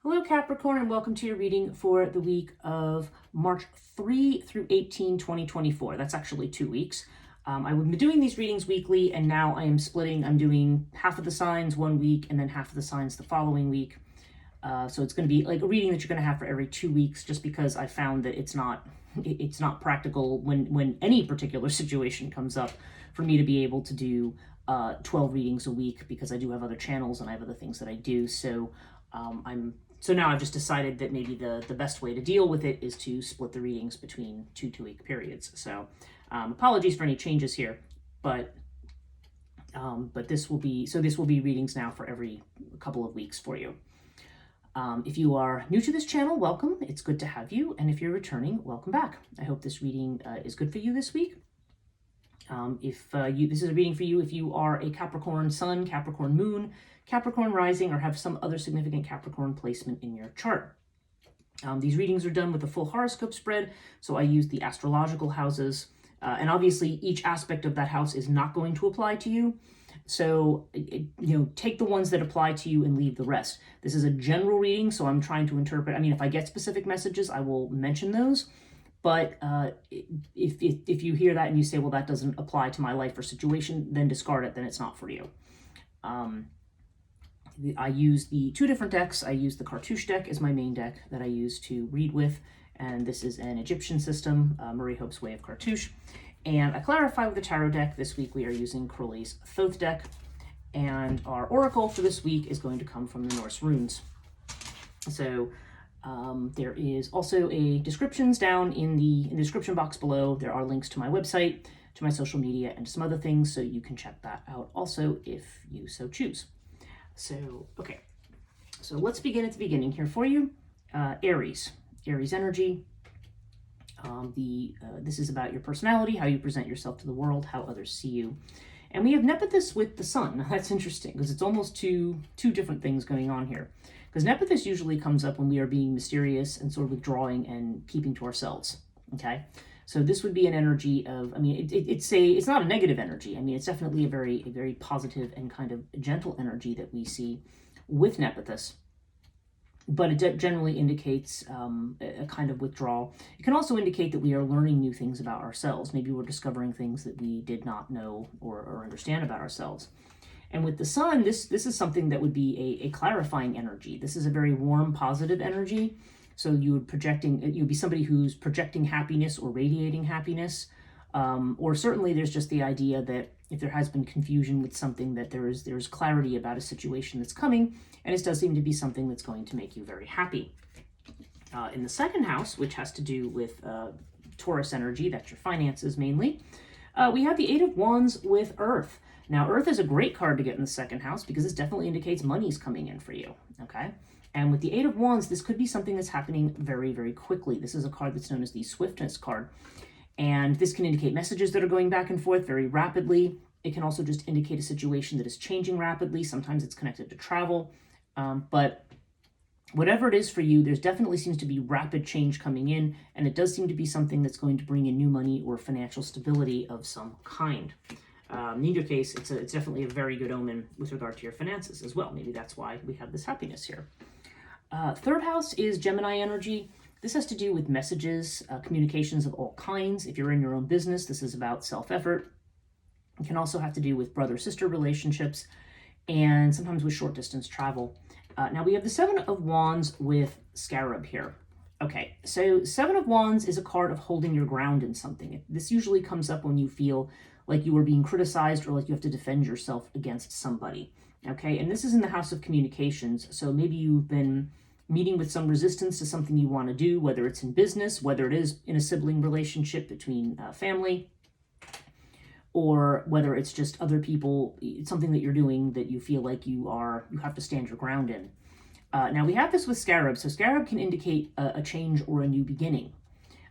Hello Capricorn, and welcome to your reading for the week of March 3 through 18, 2024. That's actually 2 weeks. I've been doing these readings weekly, and now I am splitting. I'm doing half of the signs one week and then half of the signs the following week. So it's going to be like a reading that you're going to have for every 2 weeks, just because I found that it's not practical when any particular situation comes up for me to be able to do 12 readings a week, because I do have other channels and I have other things that I do. So So now I've just decided that maybe the best way to deal with it is to split the readings between 2 2-week periods. So apologies for any changes here, but this will be readings now for every couple of weeks for you. If you are new to this channel, welcome. It's good to have you. And if you're returning, welcome back. I hope this reading is good for you this week. This is a reading for you if you are a Capricorn Sun, Capricorn Moon, Capricorn Rising, or have some other significant Capricorn placement in your chart. These readings are done with a full horoscope spread, so I use the astrological houses, and obviously each aspect of that house is not going to apply to you. So, take the ones that apply to you and leave the rest. This is a general reading, so I'm trying to interpret. I mean, if I get specific messages, I will mention those. But if you hear that and you say, well, that doesn't apply to my life or situation, then discard it, then it's not for you. I use the 2 different decks. I use the Cartouche deck as my main deck that I use to read with, and this is an Egyptian system, Marie Hope's Way of Cartouche. And I clarify with the Tarot deck. This week we are using Crowley's Thoth deck, and our oracle for this week is going to come from the Norse runes. So there is also a descriptions down in the description box below. There are links to my website, to my social media, and some other things, so you can check that out also if you so choose. So, okay. So let's begin at the beginning here for you. Aries energy. This is about your personality, how you present yourself to the world, how others see you. And we have Nephthys with the sun. That's interesting because it's almost two different things going on here. Because Nephthys usually comes up when we are being mysterious and sort of withdrawing and keeping to ourselves. Okay, so this would be an energy of, I mean, it's not a negative energy. I mean, it's definitely a very positive and kind of gentle energy that we see with Nephthys. But it generally indicates a kind of withdrawal. It can also indicate that we are learning new things about ourselves. Maybe we're discovering things that we did not know or understand about ourselves. And with the sun, this is something that would be a clarifying energy. This is a very warm, positive energy. So you'd be somebody who's projecting happiness or radiating happiness. Or certainly there's just the idea that if there has been confusion with something, that there's clarity about a situation that's coming, and it does seem to be something that's going to make you very happy. In the second house, which has to do with Taurus energy, that's your finances mainly, we have the 8 of Wands with Earth. Now, Earth is a great card to get in the second house because this definitely indicates money's coming in for you, okay? And with the 8 of Wands, this could be something that's happening very, very quickly. This is a card that's known as the Swiftness card. And this can indicate messages that are going back and forth very rapidly. It can also just indicate a situation that is changing rapidly. Sometimes it's connected to travel. But whatever it is for you, there's definitely seems to be rapid change coming in. And it does seem to be something that's going to bring in new money or financial stability of some kind. In either case, it's definitely a very good omen with regard to your finances as well. Maybe that's why we have this happiness here. Third house is Gemini energy. This has to do with messages, communications of all kinds. If you're in your own business, this is about self-effort. It can also have to do with brother-sister relationships and sometimes with short-distance travel. Now we have the 7 of Wands with Scarab here. Okay, so 7 of Wands is a card of holding your ground in something. This usually comes up when you feel like you are being criticized or like you have to defend yourself against somebody. Okay, and this is in the house of communications. So maybe you've been meeting with some resistance to something you want to do, whether it's in business, whether it is in a sibling relationship between family, or whether it's just other people, it's something that you're doing that you feel like you have to stand your ground in. Now we have this with Scarab. So Scarab can indicate a change or a new beginning.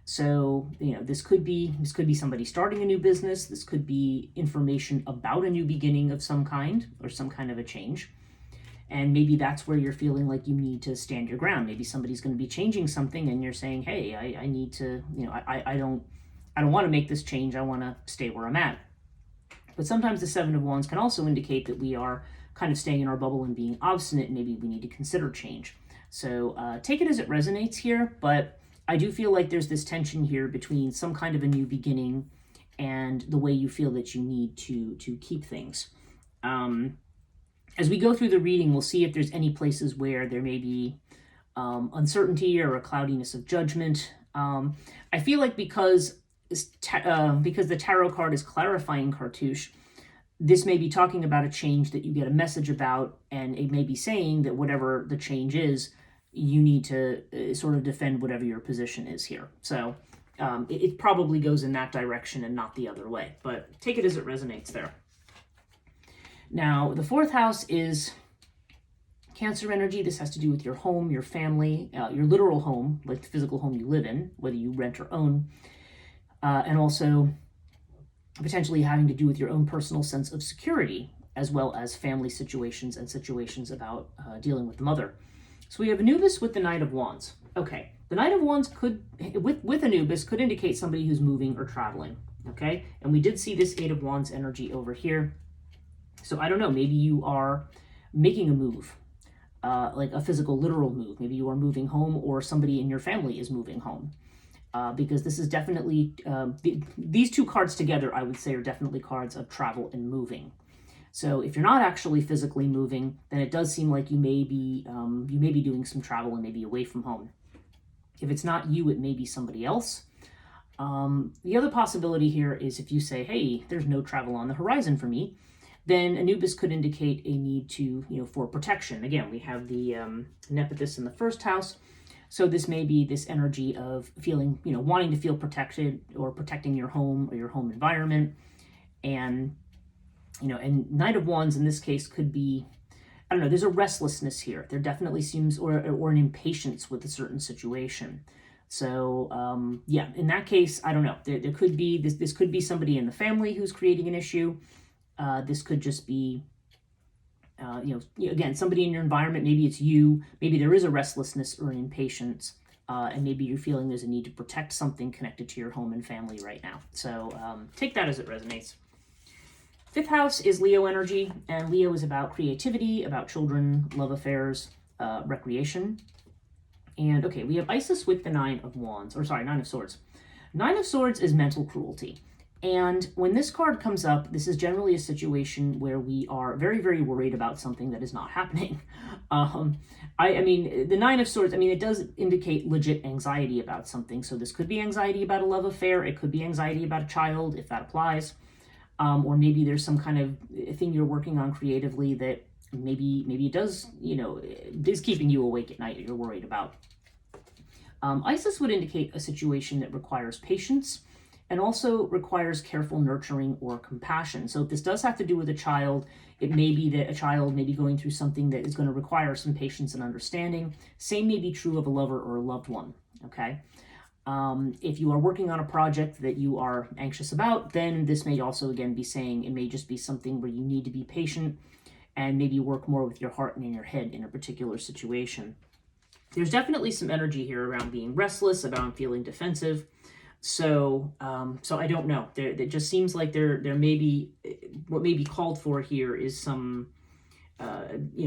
So, this could be somebody starting a new business. This could be information about a new beginning of some kind or some kind of a change. And maybe that's where you're feeling like you need to stand your ground. Maybe somebody's going to be changing something and you're saying, hey, I need to, I don't want to make this change. I want to stay where I'm at. But sometimes the 7 of Wands can also indicate that we are kind of staying in our bubble and being obstinate. Maybe we need to consider change. So take it as it resonates here, but I do feel like there's this tension here between some kind of a new beginning and the way you feel that you need to keep things. As we go through the reading, we'll see if there's any places where there may be uncertainty or a cloudiness of judgment. I feel like because the tarot card is clarifying cartouche, this may be talking about a change that you get a message about, and it may be saying that whatever the change is, you need to sort of defend whatever your position is here. So it probably goes in that direction and not the other way, but take it as it resonates there. Now, the fourth house is Cancer energy. This has to do with your home, your family, your literal home, like the physical home you live in, whether you rent or own, and also potentially having to do with your own personal sense of security, as well as family situations and situations about dealing with the mother. So we have Anubis with the Knight of Wands. Okay, the Knight of Wands could, with Anubis, could indicate somebody who's moving or traveling, okay? And we did see this Eight of Wands energy over here. So I don't know, maybe you are making a move, like a physical, literal move. Maybe you are moving home, or somebody in your family is moving home. Because this is definitely, these two cards together, I would say, are definitely cards of travel and moving. So if you're not actually physically moving, then it does seem like you may be doing some travel and maybe away from home. If it's not you, it may be somebody else. The other possibility here is if you say, hey, there's no travel on the horizon for me, then Anubis could indicate a need to, for protection. Again, we have the Nephthys in the first house. So this may be this energy of feeling, wanting to feel protected or protecting your home or your home environment. And, and Knight of Wands in this case could be, I don't know, there's a restlessness here. There definitely seems, or an impatience with a certain situation. So, yeah, in that case, I don't know. There could be, this could be somebody in the family who's creating an issue. This could just be, again, somebody in your environment. Maybe it's you. Maybe there is a restlessness or an impatience, and maybe you're feeling there's a need to protect something connected to your home and family right now. So take that as it resonates. Fifth house is Leo energy, and Leo is about creativity, about children, love affairs, recreation. And okay, we have Isis with the Nine of Swords. Nine of Swords is mental cruelty. And when this card comes up, this is generally a situation where we are very, very worried about something that is not happening. I mean, the Nine of Swords, it does indicate legit anxiety about something. So this could be anxiety about a love affair. It could be anxiety about a child, if that applies. Or maybe there's some kind of thing you're working on creatively that maybe it does, is keeping you awake at night that you're worried about. Isis would indicate a situation that requires patience and also requires careful nurturing or compassion. So if this does have to do with a child, it may be that a child may be going through something that is going to require some patience and understanding. Same may be true of a lover or a loved one, okay? If you are working on a project that you are anxious about, then this may also, again, be saying it may just be something where you need to be patient and maybe work more with your heart and in your head in a particular situation. There's definitely some energy here around being restless, about feeling defensive. So I don't know. It just seems like there may be, what may be called for here is some,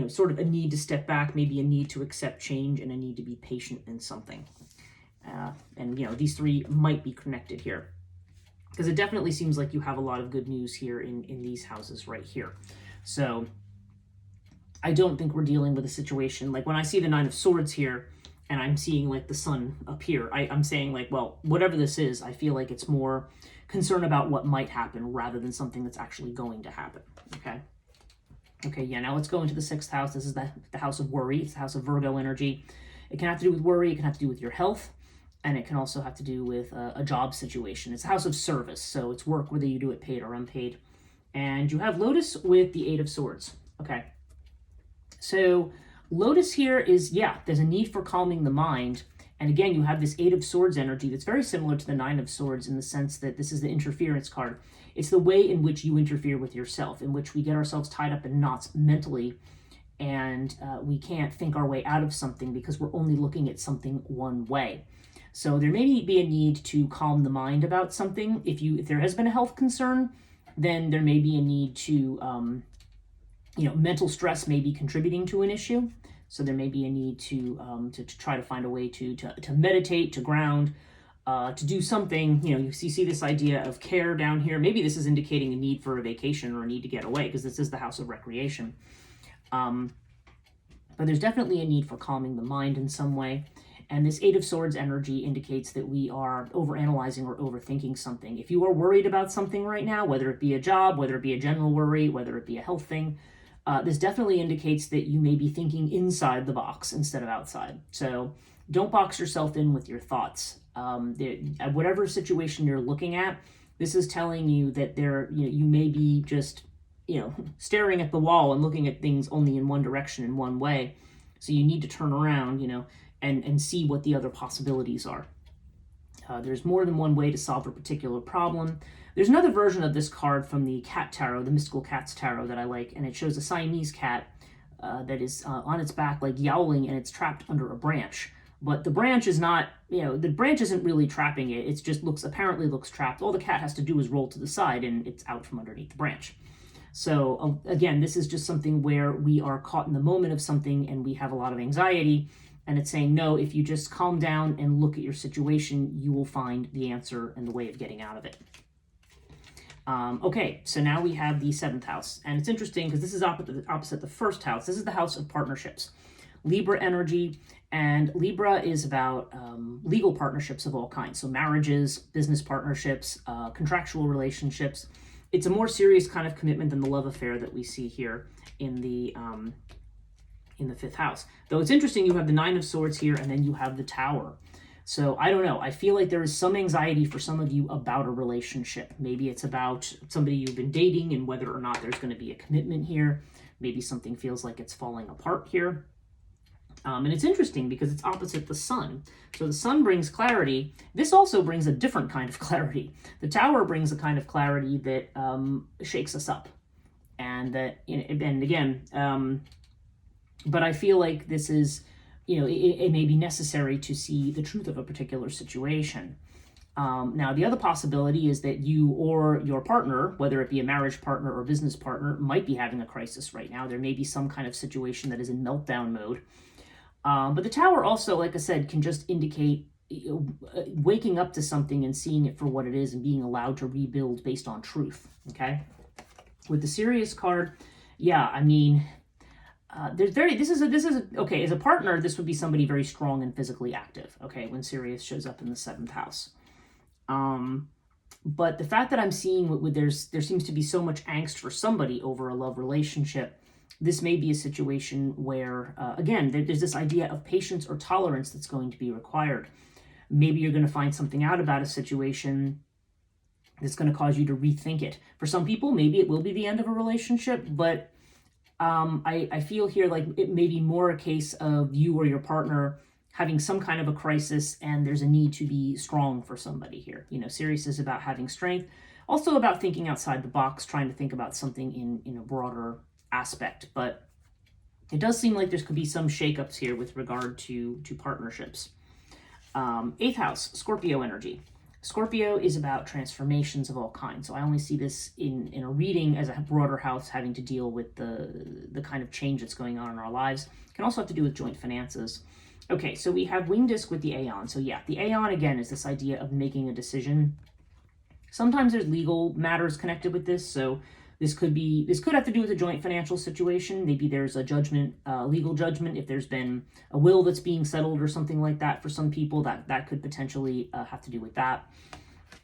sort of a need to step back, maybe a need to accept change and a need to be patient in something. And these three might be connected here, because it definitely seems like you have a lot of good news here in these houses right here. So I don't think we're dealing with a situation like when I see the Nine of Swords here, and I'm seeing like the sun up here, I'm saying like, well, whatever this is, I feel like it's more concern about what might happen rather than something that's actually going to happen, okay? Okay, yeah, now let's go into the sixth house. This is the house of worry. It's the house of Virgo energy. It can have to do with worry. It can have to do with your health, and it can also have to do with a job situation. It's a house of service, so it's work, whether you do it paid or unpaid. And you have Lotus with the Eight of Swords, okay? So Lotus here is, yeah, there's a need for calming the mind. And again, you have this Eight of Swords energy that's very similar to the Nine of Swords in the sense that this is the interference card. It's the way in which you interfere with yourself, in which we get ourselves tied up in knots mentally, and we can't think our way out of something because we're only looking at something one way. So there may be a need to calm the mind about something. If there has been a health concern, then there may be a need to, mental stress may be contributing to an issue. So there may be a need to try to find a way to meditate, to ground, to do something. You see this idea of care down here. Maybe this is indicating a need for a vacation or a need to get away, because this is the house of recreation. But there's definitely a need for calming the mind in some way. And this Eight of Swords energy indicates that we are overanalyzing or overthinking something. If you are worried about something right now, whether it be a job, whether it be a general worry, whether it be a health thing, this definitely indicates that you may be thinking inside the box instead of outside. So don't box yourself in with your thoughts. Whatever situation you're looking at, this is telling you that you may be just staring at the wall and looking at things only in one direction, in one way. So you need to turn around, and see what the other possibilities are. There's more than one way to solve a particular problem. There's another version of this card from the Cat Tarot, the Mystical Cats Tarot, that I like, and it shows a Siamese cat that is on its back, like yowling, and it's trapped under a branch. But the branch is not, the branch isn't really trapping it. It just apparently looks trapped. All the cat has to do is roll to the side, and it's out from underneath the branch. So again, this is just something where we are caught in the moment of something, and we have a lot of anxiety. And it's saying, no, if you just calm down and look at your situation, you will find the answer and the way of getting out of it. Okay, so now we have the 7th house. And it's interesting because this is opposite the 1st house. This is the house of partnerships. Libra energy. And Libra is about legal partnerships of all kinds. So marriages, business partnerships, contractual relationships. It's a more serious kind of commitment than the love affair that we see here in the 5th house. Though it's interesting, you have the 9 of Swords here, and then you have the Tower. So I don't know. I feel like there is some anxiety for some of you about a relationship. Maybe it's about somebody you've been dating and whether or not there's going to be a commitment here. Maybe something feels like it's falling apart here. And it's interesting because it's opposite the Sun. So the Sun brings clarity. This also brings a different kind of clarity. The Tower brings a kind of clarity that shakes us up. And that, and again, but I feel like this is, it may be necessary to see the truth of a particular situation. Now, the other possibility is that you or your partner, whether it be a marriage partner or business partner, might be having a crisis right now. There may be some kind of situation that is in meltdown mode. But the Tower also, like I said, can just indicate waking up to something and seeing it for what it is and being allowed to rebuild based on truth, okay? With the Sirius card, yeah, I mean... okay, as a partner, this would be somebody very strong and physically active, okay, when Sirius shows up in the 7th house. But the fact that I'm seeing there seems to be so much angst for somebody over a love relationship, this may be a situation where, again, there's this idea of patience or tolerance that's going to be required. Maybe you're going to find something out about a situation that's going to cause you to rethink it. For some people, maybe it will be the end of a relationship, but I feel here like it may be more a case of you or your partner having some kind of a crisis, and there's a need to be strong for somebody here. Sirius is about having strength, also about thinking outside the box, trying to think about something in a broader aspect. But it does seem like there could be some shakeups here with regard to partnerships. 8th house, Scorpio energy. Scorpio is about transformations of all kinds. So I only see this in a reading as a broader house having to deal with the kind of change that's going on in our lives. It can also have to do with joint finances. Okay, so we have wing disc with the Aeon. So yeah, the Aeon, again, is this idea of making a decision. Sometimes there's legal matters connected with this. So this could have to do with a joint financial situation. Maybe there's a judgment, legal judgment, if there's been a will that's being settled or something like that. For some people, that could potentially have to do with that.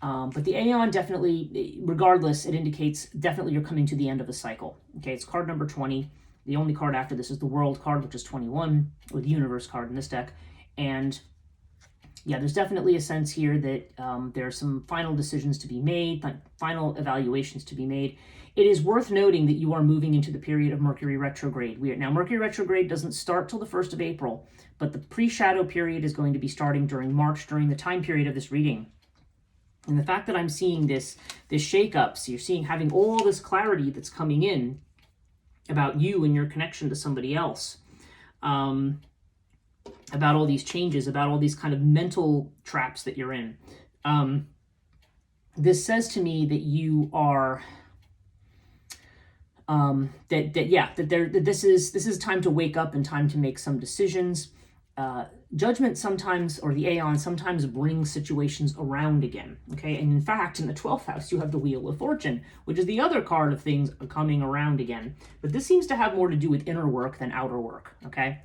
But the Aeon definitely, regardless, it indicates definitely you're coming to the end of a cycle. Okay, it's card number 20. The only card after this is the World card, which is 21, or the Universe card in this deck. And yeah, there's definitely a sense here that there are some final decisions to be made, final evaluations to be made. It is worth noting that you are moving into the period of Mercury retrograde. Now, Mercury retrograde doesn't start till the 1st of April, but the pre-shadow period is going to be starting during March, during the time period of this reading. And the fact that I'm seeing this shakeup, so you're seeing having all this clarity that's coming in about you and your connection to somebody else, about all these changes, about all these kind of mental traps that you're in. This says to me that you are that this is time to wake up and time to make some decisions. Judgment sometimes, or the Aeon sometimes brings situations around again, okay? And in fact, in the 12th house, you have the Wheel of Fortune, which is the other card of things coming around again. But this seems to have more to do with inner work than outer work, okay?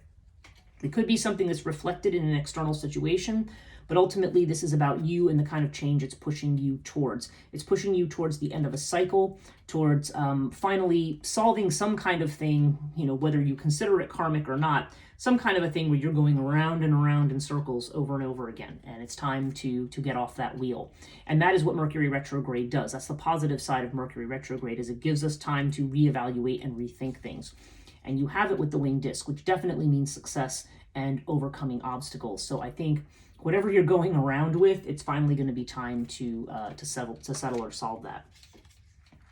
It could be something that's reflected in an external situation, but ultimately this is about you and the kind of change it's pushing you towards. It's pushing you towards the end of a cycle, towards finally solving some kind of thing, whether you consider it karmic or not, some kind of a thing where you're going around and around in circles over and over again, and it's time to get off that wheel. And that is what Mercury retrograde does. That's the positive side of Mercury retrograde, is it gives us time to reevaluate and rethink things. And you have it with the winged disc, which definitely means success and overcoming obstacles. So I think whatever you're going around with, it's finally going to be time to settle or solve that.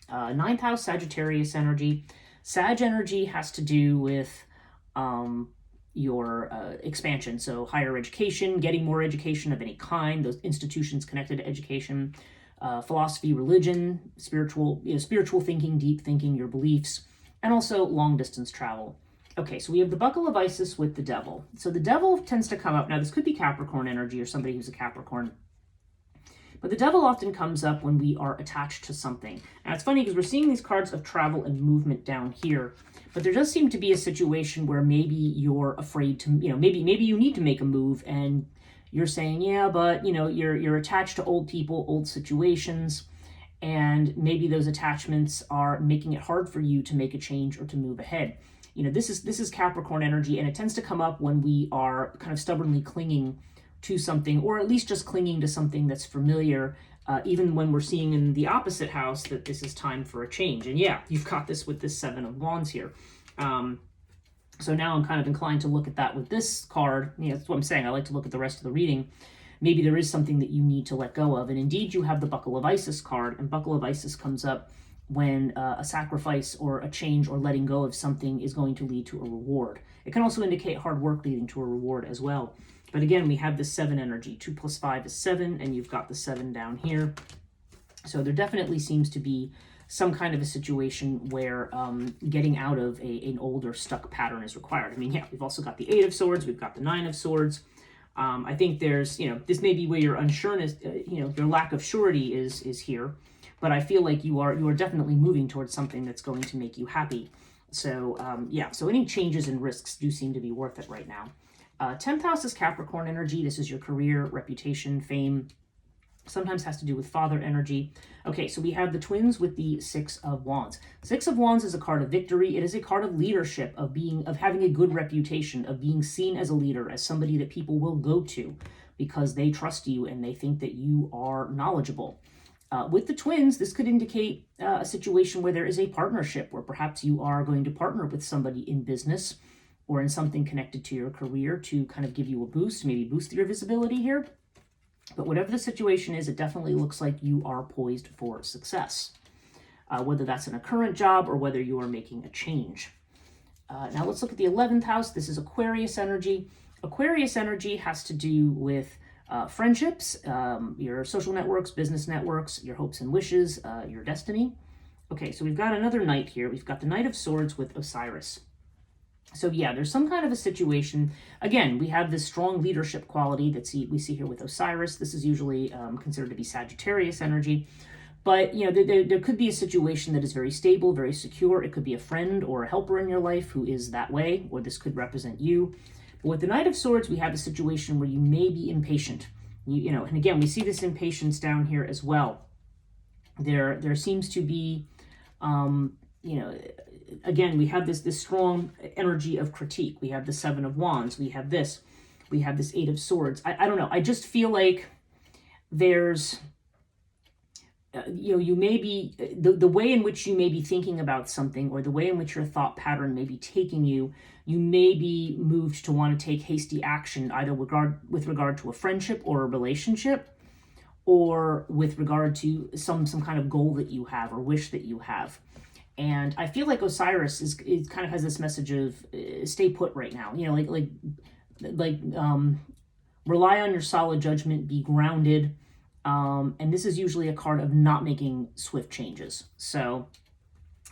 Ninth house, Sagittarius energy. Sag energy has to do with your expansion, so higher education, getting more education of any kind, those institutions connected to education, philosophy, religion, spiritual thinking, deep thinking, your beliefs, and also long distance travel. Okay, so we have the Buckle of Isis with the Devil. So the Devil tends to come up, now this could be Capricorn energy or somebody who's a Capricorn, but the Devil often comes up when we are attached to something. Now it's funny because we're seeing these cards of travel and movement down here, but there does seem to be a situation where maybe you're afraid to, maybe you need to make a move and you're saying, yeah, but you're attached to old people, old situations, and maybe those attachments are making it hard for you to make a change or to move ahead. This is Capricorn energy, and it tends to come up when we are kind of stubbornly clinging to something, or at least just clinging to something that's familiar, even when we're seeing in the opposite house that this is time for a change. And yeah, you've got this with this Seven of Wands here. So now I'm kind of inclined to look at that with this card. That's what I'm saying. I like to look at the rest of the reading. Maybe there is something that you need to let go of. And indeed, you have the Buckle of Isis card, and Buckle of Isis comes up when a sacrifice or a change or letting go of something is going to lead to a reward. It can also indicate hard work leading to a reward as well. But again, we have the 7 energy. 2 + 5 is 7, and you've got the 7 down here. So there definitely seems to be some kind of a situation where getting out of an old or stuck pattern is required. We've also got the 8 of Swords. We've got the 9 of Swords. I think there's, this may be where your unsureness, your lack of surety is here. But I feel like you are definitely moving towards something that's going to make you happy. So so any changes and risks do seem to be worth it right now. 10th house is Capricorn energy. This is your career, reputation, fame. Sometimes has to do with father energy. Okay, so we have the twins with the 6 of Wands. 6 of Wands is a card of victory. It is a card of leadership, of having a good reputation, of being seen as a leader, as somebody that people will go to because they trust you and they think that you are knowledgeable. With the twins, this could indicate a situation where there is a partnership, where perhaps you are going to partner with somebody in business or in something connected to your career to kind of give you a boost, maybe boost your visibility here. But whatever the situation is, it definitely looks like you are poised for success, whether that's in a current job or whether you are making a change. Now let's look at the 11th house. This is Aquarius energy. Aquarius energy has to do with friendships, your social networks, business networks, your hopes and wishes, your destiny. Okay, so we've got another knight here. We've got the Knight of Swords with Osiris. So yeah, there's some kind of a situation. Again, we have this strong leadership quality that we see here with Osiris. This is usually considered to be Sagittarius energy. But, there could be a situation that is very stable, very secure. It could be a friend or a helper in your life who is that way, or this could represent you. But with the Knight of Swords, we have a situation where you may be impatient. And again, we see this impatience down here as well. There seems to be, again, we have this strong energy of critique. We have the 7 of Wands. We have this 8 of Swords. I don't know. I just feel like there's, you may be, the way in which you may be thinking about something, or the way in which your thought pattern may be taking you, you may be moved to want to take hasty action, either with regard to a friendship or a relationship, or with regard to some kind of goal that you have or wish that you have. And I feel like Osiris is kind of has this message of stay put right now. Rely on your solid judgment, be grounded. And this is usually a card of not making swift changes. So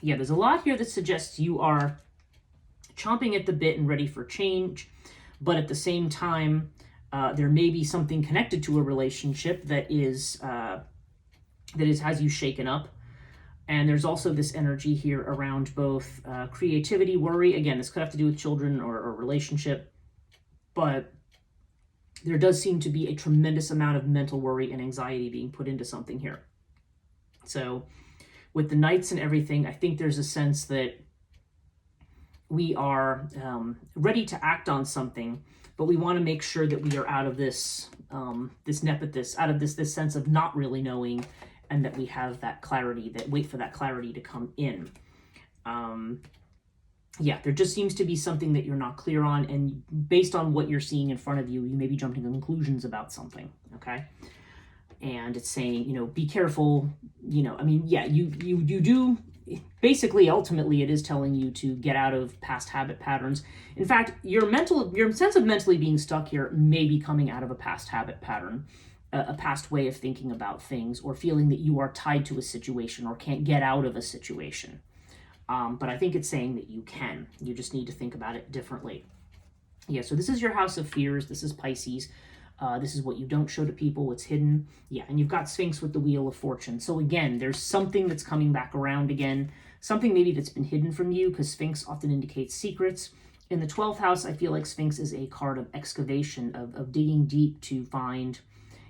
Yeah, there's a lot here that suggests you are chomping at the bit and ready for change, but at the same time, there may be something connected to a relationship that has you shaken up. And there's also this energy here around both creativity, worry. Again, this could have to do with children or relationship, but there does seem to be a tremendous amount of mental worry and anxiety being put into something here. So with the Knights and everything, I think there's a sense that we are ready to act on something, but we want to make sure that we are out of this nepenthes, out of this sense of not really knowing, and that we have that clarity, that wait for that clarity to come in. Yeah, there just seems to be something that you're not clear on, and based on what you're seeing in front of you, you may be jumping to conclusions about something, okay? And it's saying, be careful, I mean, yeah, you do, basically, ultimately, it is telling you to get out of past habit patterns. In fact, your sense of mentally being stuck here may be coming out of a past habit pattern, a past way of thinking about things, or feeling that you are tied to a situation or can't get out of a situation. But I think it's saying that you can. You just need to think about it differently. Yeah, so this is your house of fears. This is Pisces. This is what you don't show to people, what's hidden. Yeah, and you've got Sphinx with the Wheel of Fortune. So again, there's something that's coming back around again, something maybe that's been hidden from you, because Sphinx often indicates secrets. In the 12th house, I feel like Sphinx is a card of excavation, of digging deep to find,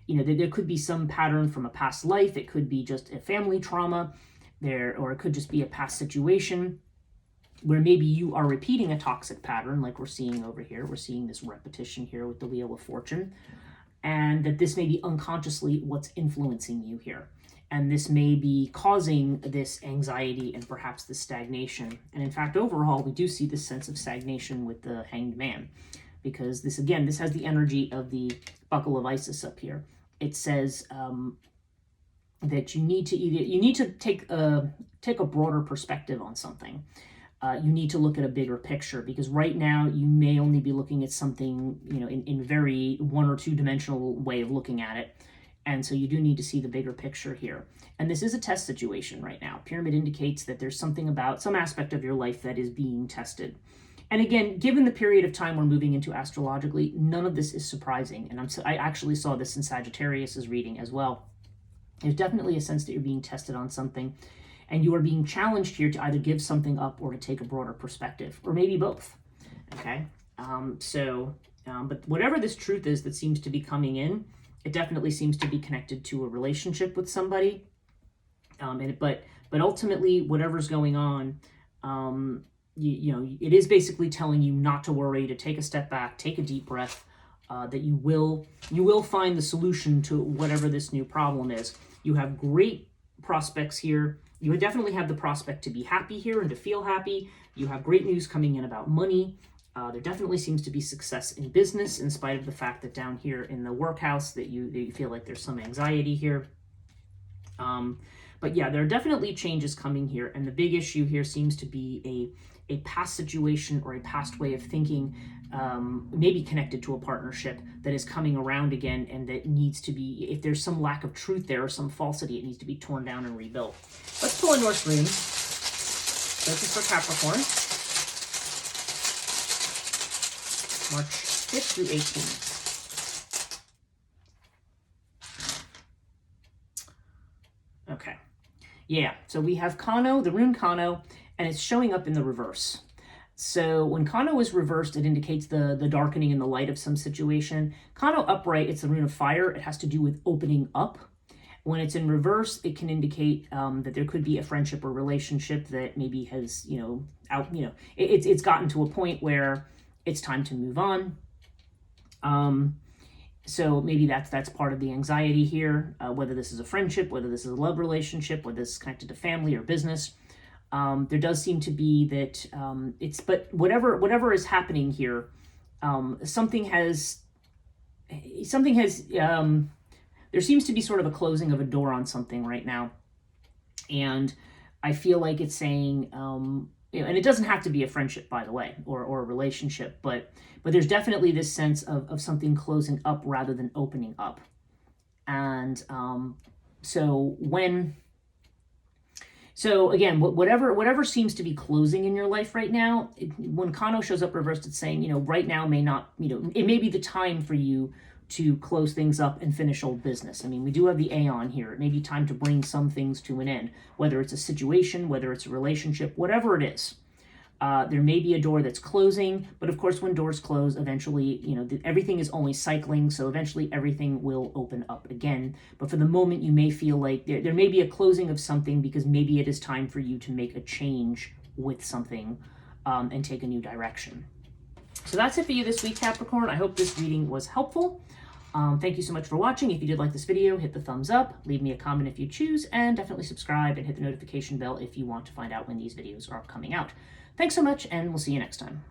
there could be some pattern from a past life. It could be just a family trauma there, or it could just be a past situation where maybe you are repeating a toxic pattern like we're seeing over here. We're seeing this repetition here with the Wheel of Fortune, and that this may be unconsciously what's influencing you here. And this may be causing this anxiety and perhaps this stagnation. And in fact, overall, we do see this sense of stagnation with the Hanged Man, because this has the energy of the Buckle of Isis up here. It says that you need to take a broader perspective on something. You need to look at a bigger picture, because right now you may only be looking at something, in very one or two dimensional way of looking at it. And so you do need to see the bigger picture here. And this is a test situation right now. Pyramid indicates that there's something about some aspect of your life that is being tested. And again, given the period of time we're moving into astrologically, none of this is surprising. And I actually saw this in Sagittarius's reading as well. There's definitely a sense that you're being tested on something, and you are being challenged here to either give something up or to take a broader perspective, or maybe both, okay? But whatever this truth is that seems to be coming in, it definitely seems to be connected to a relationship with somebody. But ultimately, whatever's going on, it is basically telling you not to worry, to take a step back, take a deep breath, that you will find the solution to whatever this new problem is. You have great prospects here. You definitely have the prospect to be happy here and to feel happy. You have great news coming in about money. There definitely seems to be success in business, in spite of the fact that down here in the workhouse that you feel like there's some anxiety here. But yeah, there are definitely changes coming here, and the big issue here seems to be a past situation or a past way of thinking, maybe connected to a partnership that is coming around again, and that needs to be, if there's some lack of truth there or some falsity, it needs to be torn down and rebuilt. Let's pull a North Rune. This is for Capricorn. March 5th through 18th. Okay. Yeah, so we have Kano, the rune Kano, and it's showing up in the reverse. So when Kano is reversed, it indicates the darkening and the light of some situation. Kano upright, it's the rune of fire. It has to do with opening up. When it's in reverse, it can indicate that there could be a friendship or relationship that maybe has, it's gotten to a point where it's time to move on. So maybe that's part of the anxiety here, whether this is a friendship, whether this is a love relationship, whether this is connected to family or business. There does seem to be that but whatever is happening here, there seems to be sort of a closing of a door on something right now. And I feel like it's saying, and it doesn't have to be a friendship, by the way, or a relationship, but there's definitely this sense of something closing up rather than opening up. And so when So again, whatever seems to be closing in your life right now, when Kano shows up reversed, it's saying, right now may not, it may be the time for you to close things up and finish old business. I mean, we do have the Aeon here. It may be time to bring some things to an end, whether it's a situation, whether it's a relationship, whatever it is. There may be a door that's closing, but of course, when doors close, eventually, everything is only cycling, so eventually everything will open up again. But for the moment, you may feel like there may be a closing of something because maybe it is time for you to make a change with something and take a new direction. So that's it for you this week, Capricorn. I hope this reading was helpful. Thank you so much for watching. If you did like this video, hit the thumbs up, leave me a comment if you choose, and definitely subscribe and hit the notification bell if you want to find out when these videos are coming out. Thanks so much, and we'll see you next time.